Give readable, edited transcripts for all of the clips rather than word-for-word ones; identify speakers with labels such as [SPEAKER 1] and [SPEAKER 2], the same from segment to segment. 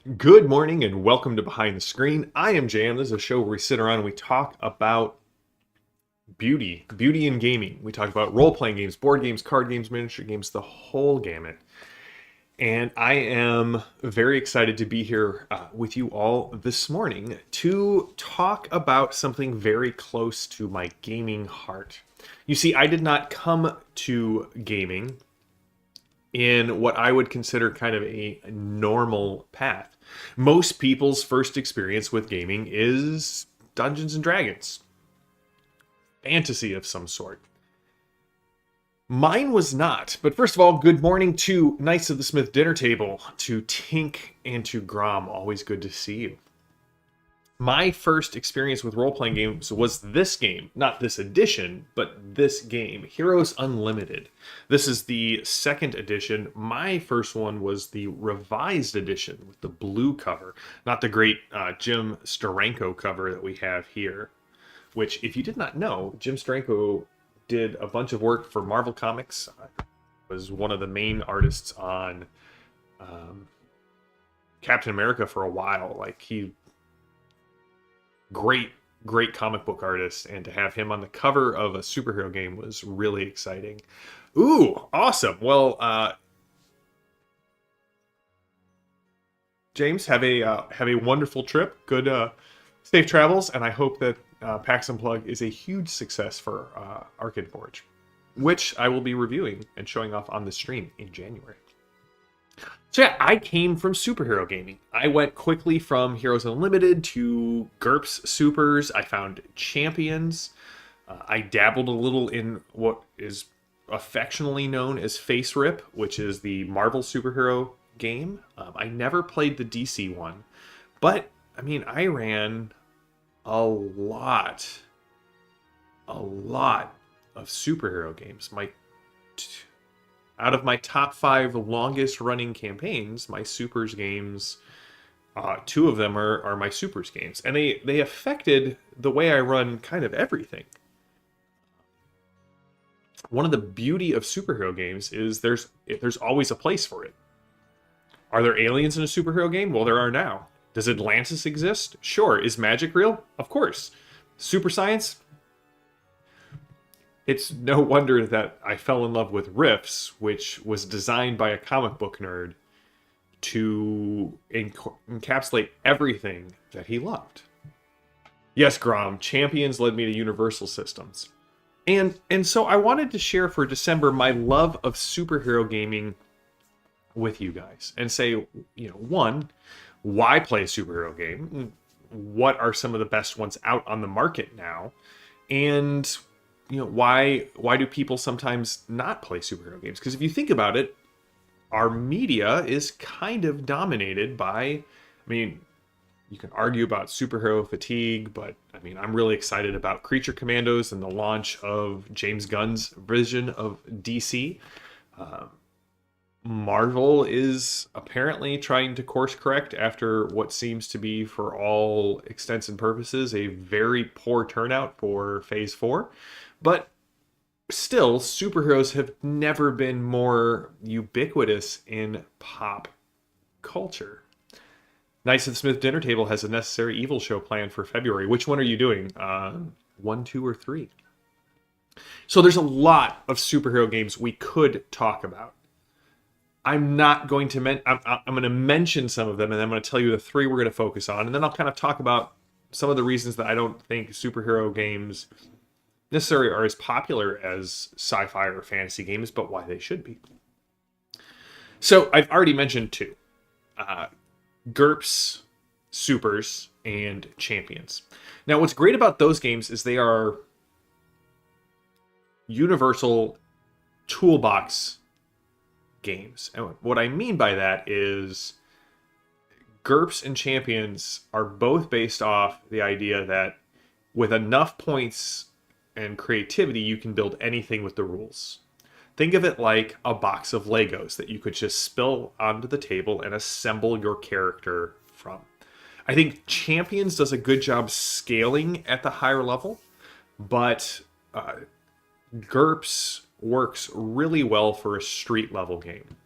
[SPEAKER 1] Good morning and welcome to Behind the Screen. I am Jam. This is a show where we sit around and we talk about beauty in gaming. We talk about role-playing games, board games, card games, miniature games, the whole gamut. And I am very excited to be here with you all this morning to talk about something very close to my gaming heart. You see, I did not come to gaming in what I would consider kind of a normal path. Most people's first experience with gaming is Dungeons and Dragons, fantasy of some sort. Mine was not. But first of all, good morning to Knights of the Smith dinner table, to Tink and to Grom. Always good to see you. My first experience with role-playing games was this game. Not this edition, but this game, Heroes Unlimited. This is the second edition. My first one was the revised edition with the blue cover, not the great Jim Steranko cover that we have here, which, if you did not know, Jim Steranko did a bunch of work for Marvel Comics, was one of the main artists on Captain America for a while. Great comic book artist, and to have him on the cover of a superhero game was really exciting. Ooh, awesome. Well, James, have a wonderful trip. Good safe travels, and I hope that PAX Unplugged is a huge success for Arcade Forge, which I will be reviewing and showing off on the stream in January. So yeah, I came from superhero gaming. I went quickly from Heroes Unlimited to GURPS Supers. I found Champions. I dabbled a little in what is affectionately known as Face Rip, which is the Marvel superhero game. I never played the DC one, but I mean, I ran a lot of superhero games. Out of my top 5 longest running campaigns, my Supers games, 2 of them are my Supers games. And they affected the way I run kind of everything. One of the beauty of superhero games is there's always a place for it. Are there aliens in a superhero game? Well, there are now. Does Atlantis exist? Sure. Is magic real? Of course. Super science? It's no wonder that I fell in love with Rifts, which was designed by a comic book nerd to encapsulate everything that he loved. Yes, Grom, Champions led me to Universal Systems. And so I wanted to share for December my love of superhero gaming with you guys and say, one, why play a superhero game? What are some of the best ones out on the market now? And why do people sometimes not play superhero games? Because if you think about it, our media is kind of dominated by, you can argue about superhero fatigue, but I'm really excited about Creature Commandos and the launch of James Gunn's vision of DC. Marvel is apparently trying to course correct after what seems to be, for all extents and purposes, a very poor turnout for Phase 4. But still, superheroes have never been more ubiquitous in pop culture. Knights of the Smith dinner table has a Necessary Evil show planned for February. Which one are you doing? 1, 2, or 3? So there's a lot of superhero games we could talk about. I'm not going to I'm going to mention some of them, and then I'm going to tell you the 3 we're going to focus on, and then I'll kind of talk about some of the reasons that I don't think superhero games necessarily are as popular as sci-fi or fantasy games, but why they should be. So I've already mentioned 2. GURPS, Supers, and Champions. Now what's great about those games is they are universal toolbox games. And what I mean by that is GURPS and Champions are both based off the idea that with enough points and creativity, you can build anything with the rules. Think of it like a box of Legos that you could just spill onto the table and assemble your character from. I think Champions does a good job scaling at the higher level, but GURPS works really well for a street level game.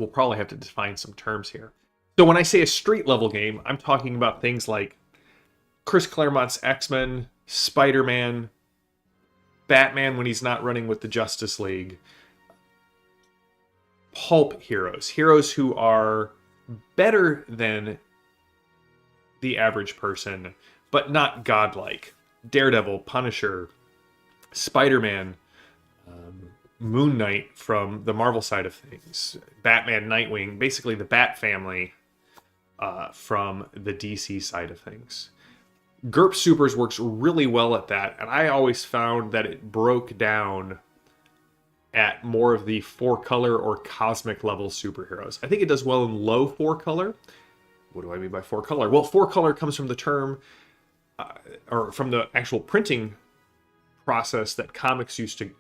[SPEAKER 1] We'll probably have to define some terms here. So when I say a street level game, I'm talking about things like Chris Claremont's X-Men, Spider-Man, Batman when he's not running with the Justice League, pulp heroes, heroes who are better than the average person, but not godlike. Daredevil, Punisher, Spider-Man, Moon Knight from the Marvel side of things, Batman, Nightwing, basically the Bat family from the DC side of things. GURP Supers works really well at that, and I always found that it broke down at more of the 4-color or cosmic level superheroes. I think it does well in low 4-color. What do I mean by 4-color? Well, 4-color comes from the term, or from the actual printing process that comics used to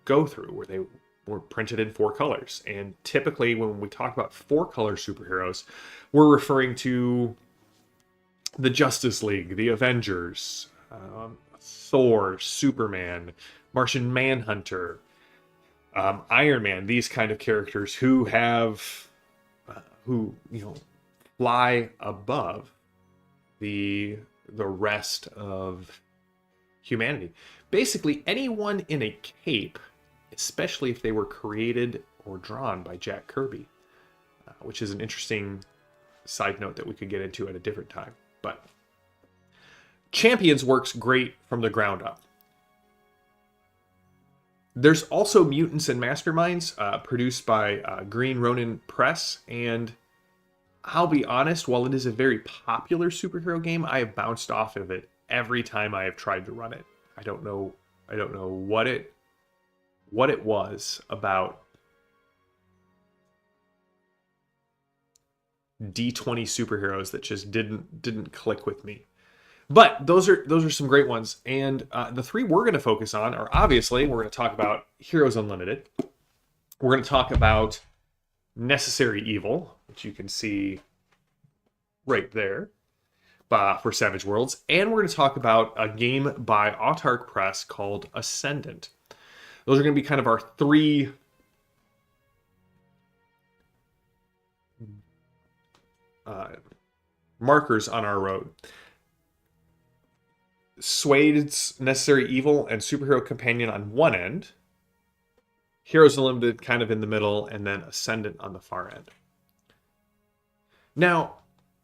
[SPEAKER 1] go through, where they were printed in 4 colors. And typically when we talk about 4-color superheroes, we're referring to the Justice League, the Avengers, Thor, Superman, Martian Manhunter, Iron Man, these kind of characters who have, fly above the rest of humanity. Basically, anyone in a cape, especially if they were created or drawn by Jack Kirby, which is an interesting side note that we could get into at a different time. But Champions works great from the ground up. There's also Mutants and Masterminds, produced by Green Ronin Press, and I'll be honest, while it is a very popular superhero game, I have bounced off of it every time I have tried to run it. I don't know what it was about D20 superheroes that just didn't click with me. But those are some great ones, and the 3 we're going to focus on are, obviously, we're going to talk about Heroes Unlimited. We're going to talk about Necessary Evil, which you can see right there, for Savage Worlds, and we're going to talk about a game by Autark Press called Ascendant. Those are going to be kind of our 3 markers on our road. Suede's Necessary Evil and Superhero Companion on one end, Heroes Unlimited kind of in the middle, and then Ascendant on the far end. Now,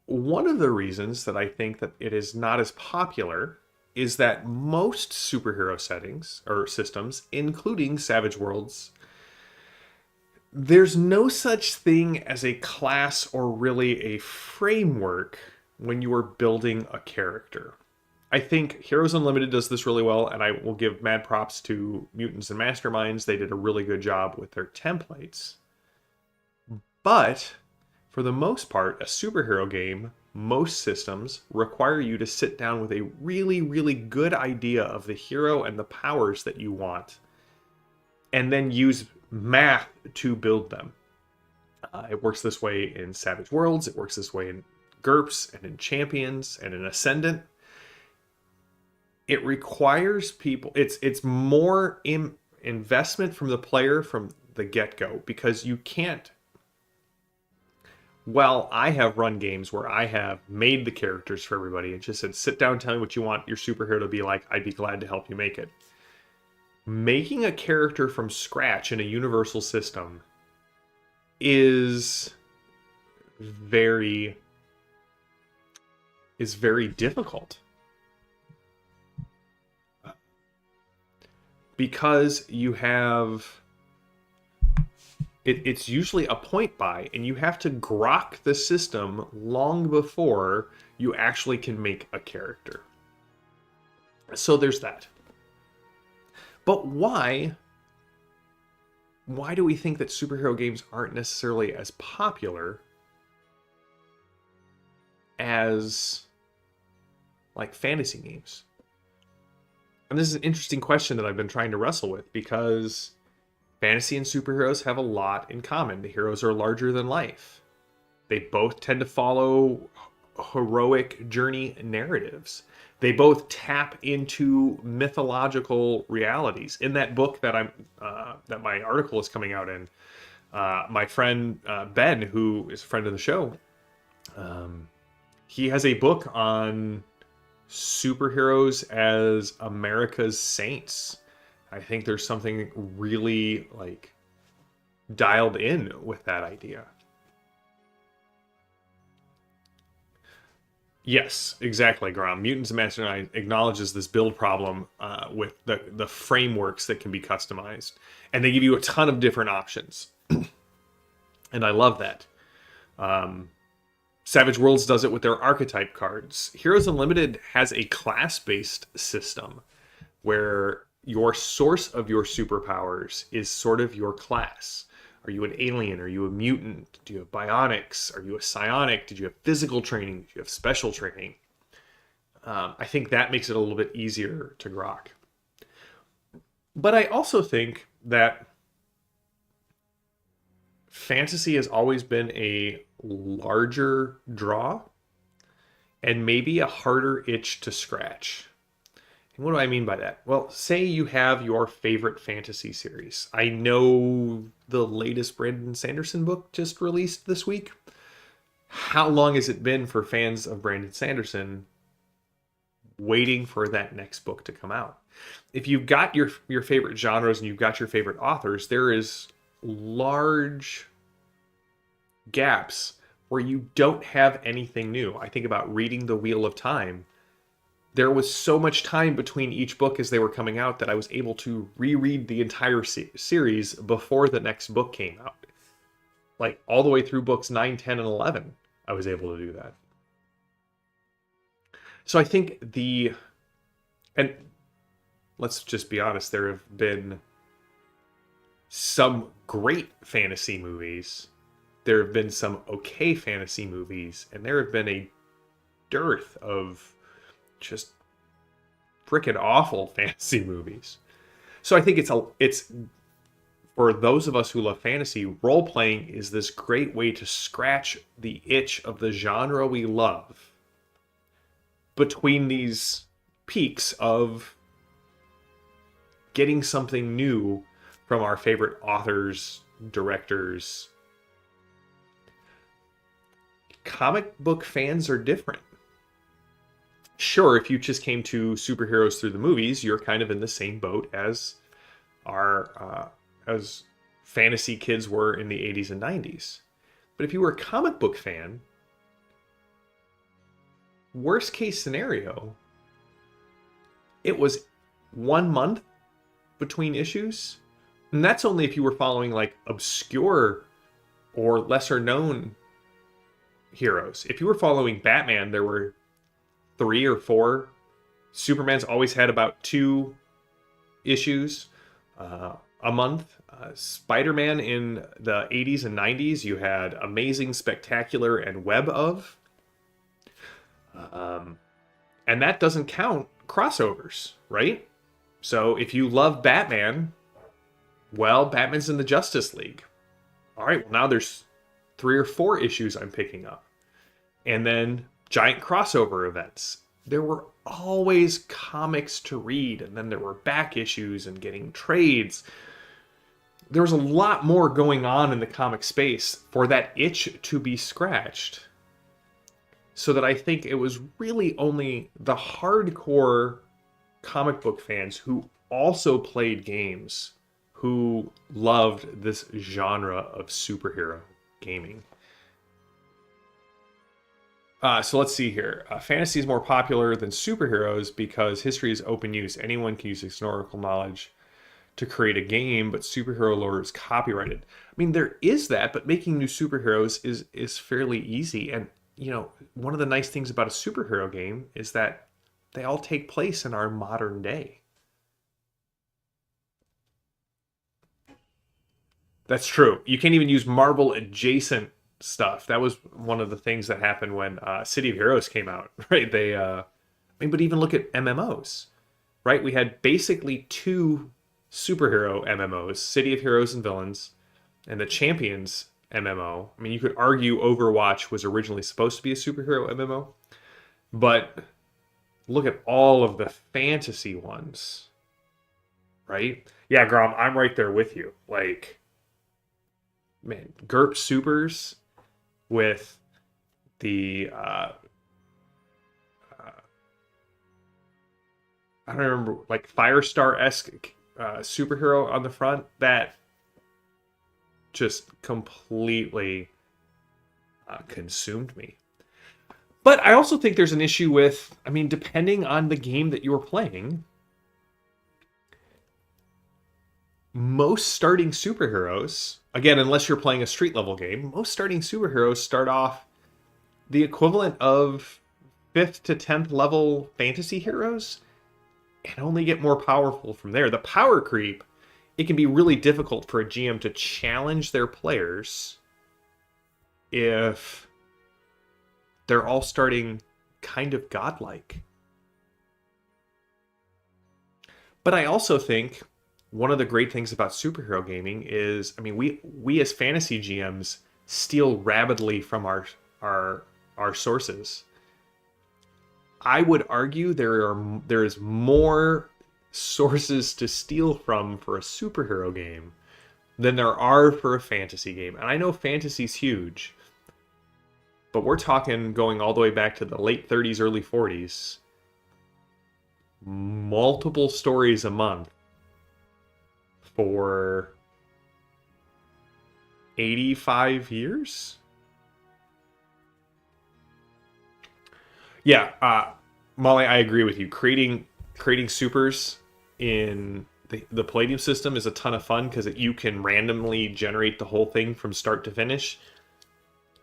[SPEAKER 1] one of the reasons that I think that it is not as popular is that most superhero settings or systems, including Savage Worlds, there's no such thing as a class or really a framework when you are building a character. I think Heroes Unlimited does this really well, and I will give mad props to Mutants and Masterminds. They did a really good job with their templates. But for the most part, a superhero game, most systems require you to sit down with a really, really good idea of the hero and the powers that you want, and then use math to build them. It works this way in Savage Worlds, it works this way in GURPS, and in Champions, and in Ascendant. It requires people, it's more investment from the player from the get-go, because you can't. Well, I have run games where I have made the characters for everybody and just said, sit down, tell me what you want your superhero to be like. I'd be glad to help you make it. Making a character from scratch in a universal system is very difficult. Because you have, it's usually a point buy, and you have to grok the system long before you actually can make a character. So there's that. But why do we think that superhero games aren't necessarily as popular as like fantasy games? And this is an interesting question that I've been trying to wrestle with, because fantasy and superheroes have a lot in common. The heroes are larger than life. They both tend to follow heroic journey narratives. They both tap into mythological realities. In that book that that my article is coming out in, My friend Ben, who is a friend of the show, he has a book on superheroes as America's saints. I think there's something really like dialed in with that idea. Yes, exactly, Grom. Mutants and Mastermind acknowledges this build problem with the frameworks that can be customized, and they give you a ton of different options, and I love that. Savage Worlds does it with their archetype cards. Heroes Unlimited has a class-based system where your source of your superpowers is sort of your class. Are you an alien? Are you a mutant? Do you have bionics? Are you a psionic? Did you have physical training? Did you have special training? I think that makes it a little bit easier to grok. But I also think that fantasy has always been a larger draw and maybe a harder itch to scratch. And what do I mean by that? Well, say you have your favorite fantasy series. I know the latest Brandon Sanderson book just released this week. How long has it been for fans of Brandon Sanderson waiting for that next book to come out? If you've got your favorite genres and you've got your favorite authors, there is large gaps where you don't have anything new. I think about reading The Wheel of Time. There was so much time between each book as they were coming out that I was able to reread the entire series before the next book came out. Like all the way through books 9, 10, and 11, I was able to do that. So I think and let's just be honest, there have been some great fantasy movies. There have been some okay fantasy movies, and there have been a dearth of just freaking awful fantasy movies. So I think it's for those of us who love fantasy, role playing is this great way to scratch the itch of the genre we love between these peaks of getting something new from our favorite authors, directors. Comic book fans are different. Sure, if you just came to superheroes through the movies, you're kind of in the same boat as as fantasy kids were in the 80s and 90s. But if you were a comic book fan, worst case scenario, it was 1 month between issues. And that's only if you were following like obscure or lesser known heroes. If you were following Batman, there were 3 or 4. Superman's always had about 2 issues a month. Spider-Man in the 80s and 90s, you had Amazing, Spectacular, and Web of. And that doesn't count crossovers, right? So if you love Batman, well, Batman's in the Justice League. All right, well, now there's 3 or 4 issues I'm picking up. And then giant crossover events. There were always comics to read, and then there were back issues and getting trades. There was a lot more going on in the comic space for that itch to be scratched. So that I think it was really only the hardcore comic book fans who also played games who loved this genre of superhero gaming. So let's see here. Fantasy is more popular than superheroes because history is open use. Anyone can use historical knowledge to create a game, but superhero lore is copyrighted. I mean, there is that, but making new superheroes is fairly easy. And, you know, one of the nice things about a superhero game is that they all take place in our modern day. That's true. You can't even use Marvel adjacent stuff. That was one of the things that happened when City of Heroes came out, right? I mean, but even look at MMOs, right? We had basically 2 superhero MMOs, City of Heroes and Villains, and the Champions MMO. I mean, you could argue Overwatch was originally supposed to be a superhero MMO, but look at all of the fantasy ones, right? Yeah, Grom, I'm right there with you. Like, man, GURP supers with the I don't remember, like Firestar-esque superhero on the front, that just completely consumed me. But I also think there's an issue with, I mean, depending on the game that you're playing, most starting superheroes, again, unless you're playing a street level game, most starting superheroes start off the equivalent of 5th to 10th level fantasy heroes and only get more powerful from there. The power creep, it can be really difficult for a GM to challenge their players if they're all starting kind of godlike. But I also think one of the great things about superhero gaming is, I mean, we as fantasy GMs steal rapidly from our sources. I would argue there is more sources to steal from for a superhero game than there are for a fantasy game. And I know fantasy's huge, but we're talking going all the way back to the late 30s, early 40s. Multiple stories a month for 85 years? Yeah, Molly, I agree with you. Creating supers in the Palladium system is a ton of fun because you can randomly generate the whole thing from start to finish.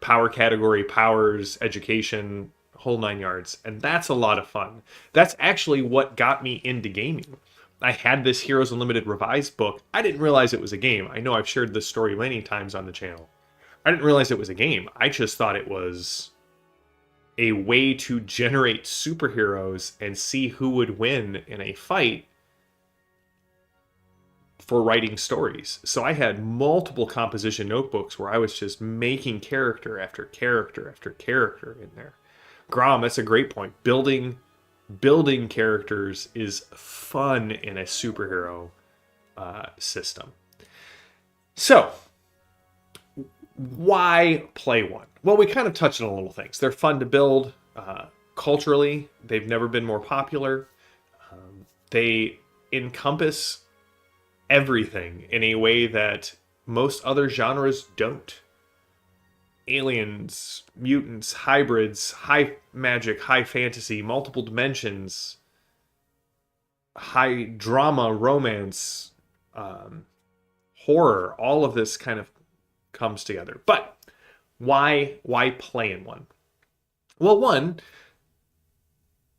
[SPEAKER 1] Power category, powers, education, whole 9 yards. And that's a lot of fun. That's actually what got me into gaming. I had this Heroes Unlimited revised book. I didn't realize it was a game. I know I've shared this story many times on the channel. I didn't realize it was a game. I just thought it was a way to generate superheroes and see who would win in a fight for writing stories. So I had multiple composition notebooks where I was just making character after character after character in there. Grom, that's a great point. Building characters is fun in a superhero system. So, why play one? Well, we kind of touched on a little things. They're fun to build. Culturally, they've never been more popular. They encompass everything in a way that most other genres don't. Aliens, mutants, hybrids, high magic, high fantasy, multiple dimensions, high drama, romance, horror, all of this kind of comes together. But why play in one? Well, one,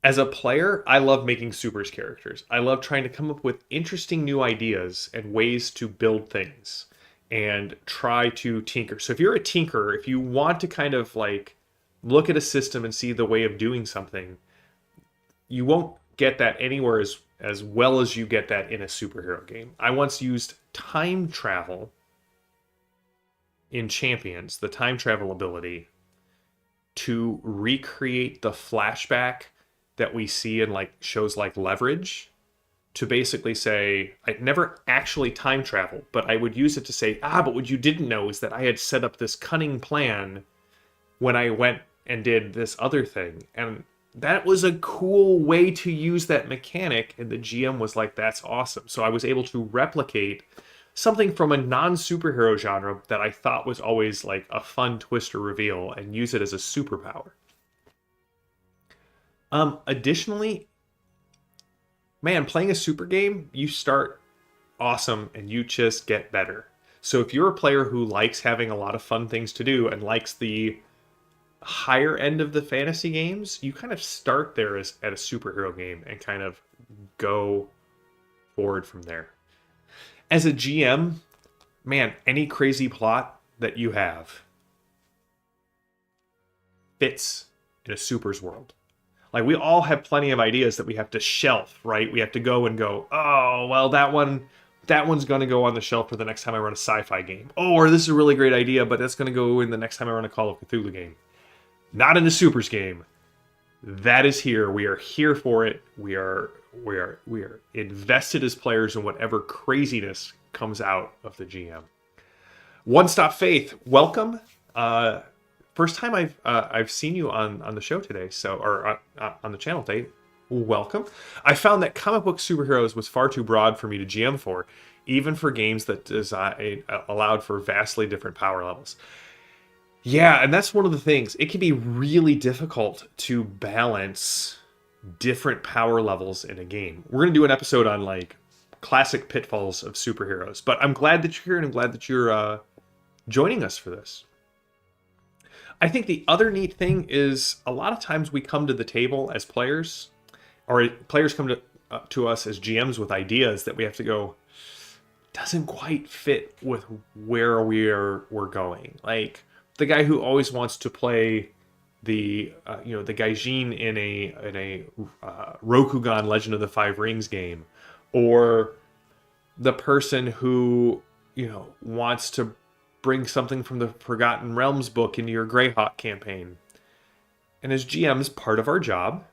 [SPEAKER 1] as a player, I love making supers characters. I love trying to come up with interesting new ideas and ways to build things and try to tinker. So if you're a tinkerer, if you want to kind of like look at a system and see the way of doing something, you won't get that anywhere as well as you get that in a superhero game. I once used time travel in Champions, the time travel ability, to recreate the flashback that we see in like shows like Leverage, to basically say, I'd never actually time traveled, but I would use it to say, but what you didn't know is that I had set up this cunning plan when I went and did this other thing. And that was a cool way to use that mechanic, and the GM was like, that's awesome. So I was able to replicate something from a non-superhero genre that I thought was always like a fun twist or reveal and use it as a superpower. Additionally, man, playing a super game, you start awesome and you just get better. So if you're a player who likes having a lot of fun things to do and likes the higher end of the fantasy games, you kind of start there at a superhero game and kind of go forward from there. As a GM, man, any crazy plot that you have fits in a supers world. Like, we all have plenty of ideas that we have to shelf, right? We have to go and go, oh, well, that one's going to go on the shelf for the next time I run a sci-fi game. Oh, or this is a really great idea, but that's going to go in the next time I run a Call of Cthulhu game. Not in a supers game. That is here. We are here for it. We are invested as players in whatever craziness comes out of the GM. One Stop Faith, welcome. First time I've seen you on the show today, on the channel today. Welcome. I found that comic book superheroes was far too broad for me to GM for, even for games that allowed for vastly different power levels. Yeah, and that's one of the things. It can be really difficult to balance different power levels in a game. We're going to do an episode on like classic pitfalls of superheroes, but I'm glad that you're here and I'm glad that you're joining us for this. I think the other neat thing is a lot of times we come to the table as players, or players come to us as GMs with ideas that we have to go, doesn't quite fit with where we're going. Like the guy who always wants to play the the Gaijin in a Rokugan Legend of the Five Rings game, or the person who wants to bring something from the Forgotten Realms book into your Greyhawk campaign. And as GMs, part of our job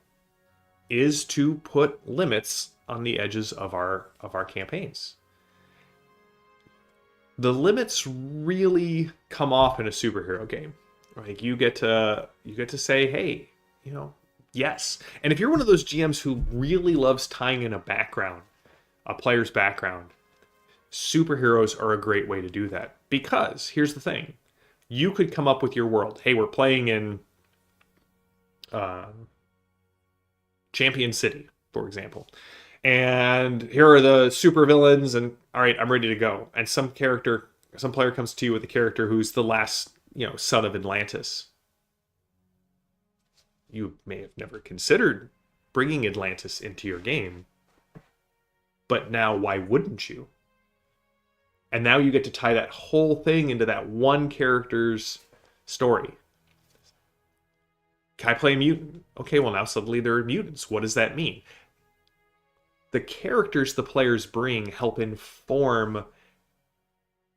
[SPEAKER 1] is to put limits on the edges of our campaigns. The limits really come off in a superhero game. Like you get to say, hey, yes. And if you're one of those GMs who really loves tying in a player's background, superheroes are a great way to do that. Because here's the thing. You could come up with your world. Hey, we're playing in Champion City, for example. And here are the supervillains, and all right, I'm ready to go. And some player comes to you with a character who's the last, son of Atlantis. You may have never considered bringing Atlantis into your game, but now why wouldn't you? And now you get to tie that whole thing into that one character's story. Can I play a mutant? Okay, well now suddenly there are mutants. What does that mean? The characters the players bring help inform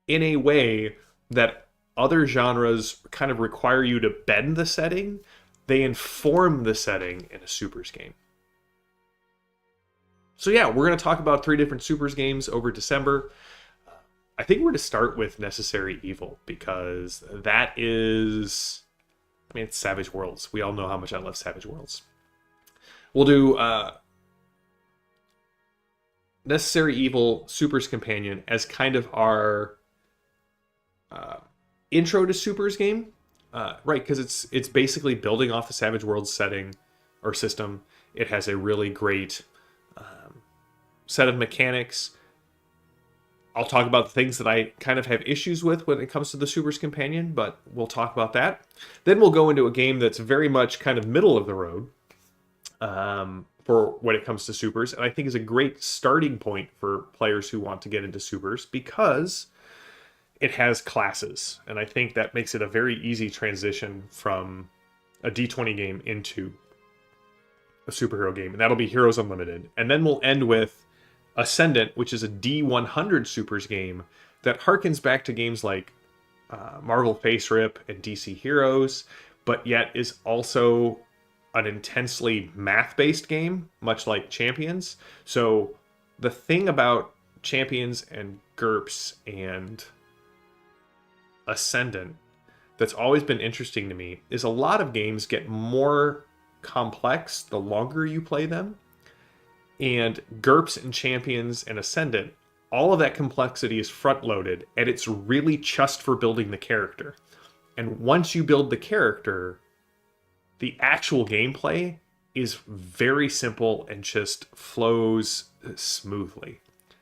[SPEAKER 1] in a way that other genres kind of require you to bend the setting. They inform the setting in a Supers game. So yeah, we're going to talk about 3 different Supers games over December. I think we're going to start with Necessary Evil, because that is... it's Savage Worlds. We all know how much I love Savage Worlds. We'll do Necessary Evil Supers Companion as kind of our intro to Supers game. Right, because it's basically building off the Savage Worlds setting or system. It has a really great set of mechanics. I'll talk about the things that I kind of have issues with when it comes to the Supers Companion, but we'll talk about that. Then we'll go into a game that's very much kind of middle of the road for when it comes to Supers, and I think is a great starting point for players who want to get into Supers because it has classes, and I think that makes it a very easy transition from a D20 game into a superhero game, and that'll be Heroes Unlimited. And then we'll end with Ascendant, which is a D100 Supers game that harkens back to games like Marvel Face Rip and DC Heroes, but yet is also an intensely math-based game, much like Champions. So the thing about Champions and GURPS and Ascendant that's always been interesting to me is a lot of games get more complex the longer you play them. And GURPS and Champions and Ascendant, all of that complexity is front-loaded, and it's really just for building the character. And once you build the character, the actual gameplay is very simple and just flows smoothly.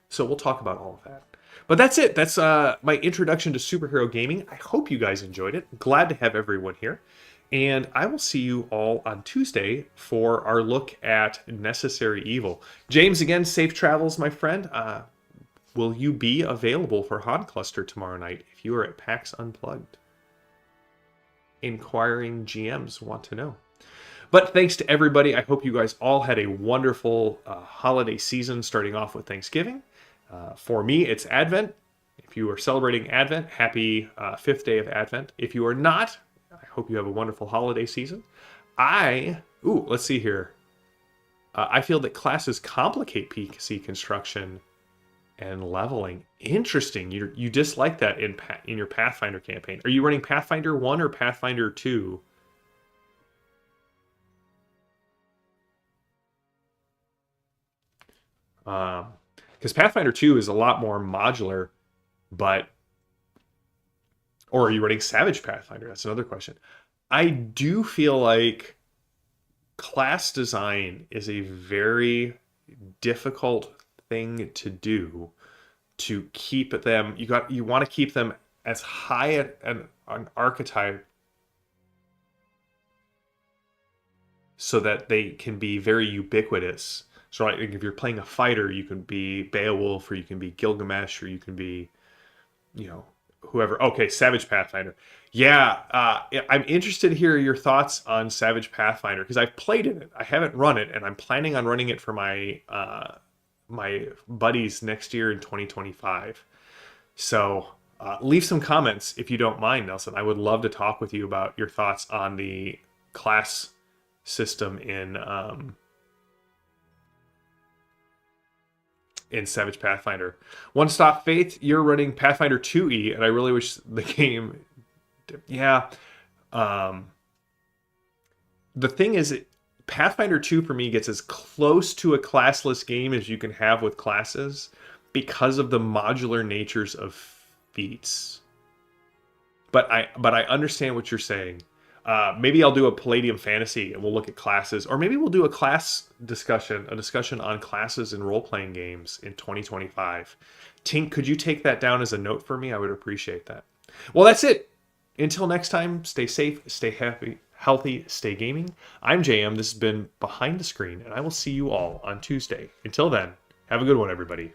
[SPEAKER 1] So we'll talk about all of that. But that's it. That's my introduction to superhero gaming. I hope you guys enjoyed it. Glad to have everyone here. And I will see you all on Tuesday for our look at Necessary Evil. James, again, safe travels, my friend. Will you be available for Han Cluster tomorrow night if you are at PAX Unplugged? Inquiring GMs want to know. But thanks to everybody. I hope you guys all had a wonderful holiday season, starting off with Thanksgiving. For me, it's Advent. If you are celebrating Advent, happy 5th day of Advent. If you are not, I hope you have a wonderful holiday season. Let's see here. I feel that classes complicate PC construction and leveling. Interesting. You dislike that in your Pathfinder campaign. Are you running Pathfinder 1 or Pathfinder 2? Because Pathfinder 2 is a lot more modular, but or are you running Savage Pathfinder? That's another question. I do feel like class design is a very difficult thing to do to keep them. You want to keep them as high an archetype so that they can be very ubiquitous. So like, if you're playing a fighter, you can be Beowulf, or you can be Gilgamesh, or you can be, you know, whoever. Okay, Savage Pathfinder. Yeah, I'm interested to hear your thoughts on Savage Pathfinder because I've played in it. I haven't run it, and I'm planning on running it for my buddies next year in 2025. So leave some comments if you don't mind, Nelson. I would love to talk with you about your thoughts on the class system in Savage Pathfinder. One Stop Faith, you're running Pathfinder 2E, and I really wish the game. Yeah. Um, the thing is, Pathfinder 2 for me gets as close to a classless game as you can have with classes because of the modular natures of feats. But I understand what you're saying. Maybe I'll do a Palladium Fantasy and we'll look at classes, or maybe we'll do a discussion on classes in role-playing games in 2025. Tink, could you take that down as a note for me? I would appreciate that. Well, that's it. Until next time, stay safe, stay happy, healthy, stay gaming. I'm JM. This has been Behind the Screen, and I will see you all on Tuesday. Until then, have a good one, everybody.